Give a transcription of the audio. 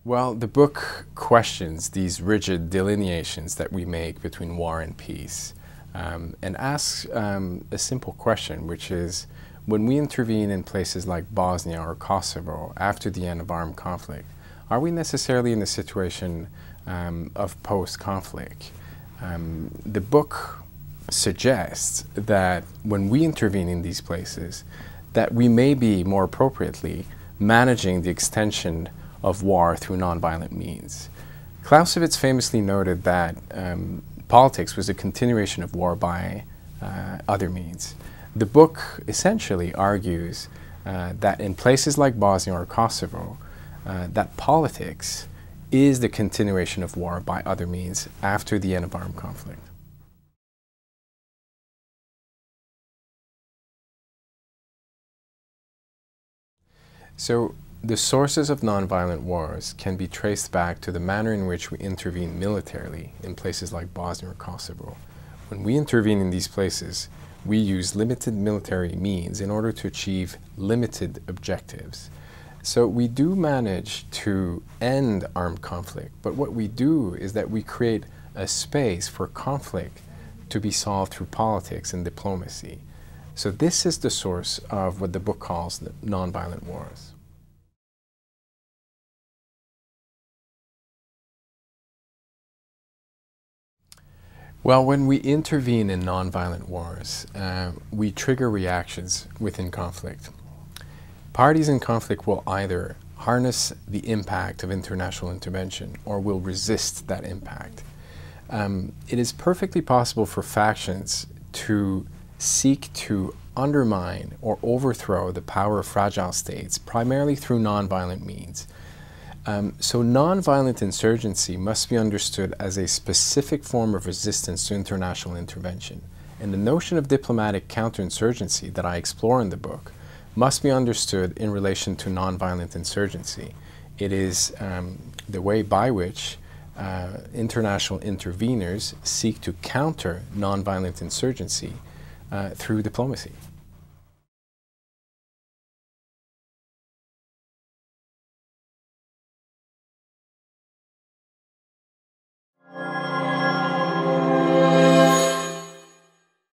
Well, the book questions these rigid delineations that we make between war and peace, and asks a simple question, which is, when we intervene in places like Bosnia or Kosovo after the end of armed conflict, are we necessarily in a situation of post-conflict? The book suggests that when we intervene in these places, that we may be more appropriately managing the extension of war through nonviolent means. Clausewitz famously noted that politics was a continuation of war by other means. The book essentially argues that in places like Bosnia or Kosovo, that politics is the continuation of war by other means after the end of armed conflict. So, the sources of nonviolent wars can be traced back to the manner in which we intervene militarily in places like Bosnia or Kosovo. When we intervene in these places, we use limited military means in order to achieve limited objectives. So we do manage to end armed conflict, but what we do is that we create a space for conflict to be solved through politics and diplomacy. So this is the source of what the book calls the nonviolent wars. Well, when we intervene in nonviolent wars, we trigger reactions within conflict. Parties in conflict will either harness the impact of international intervention or will resist that impact. It is perfectly possible for factions to seek to undermine or overthrow the power of fragile states, primarily through nonviolent means. So nonviolent insurgency must be understood as a specific form of resistance to international intervention. And the notion of diplomatic counterinsurgency that I explore in the book must be understood in relation to nonviolent insurgency. It is the way by which international interveners seek to counter nonviolent insurgency through diplomacy.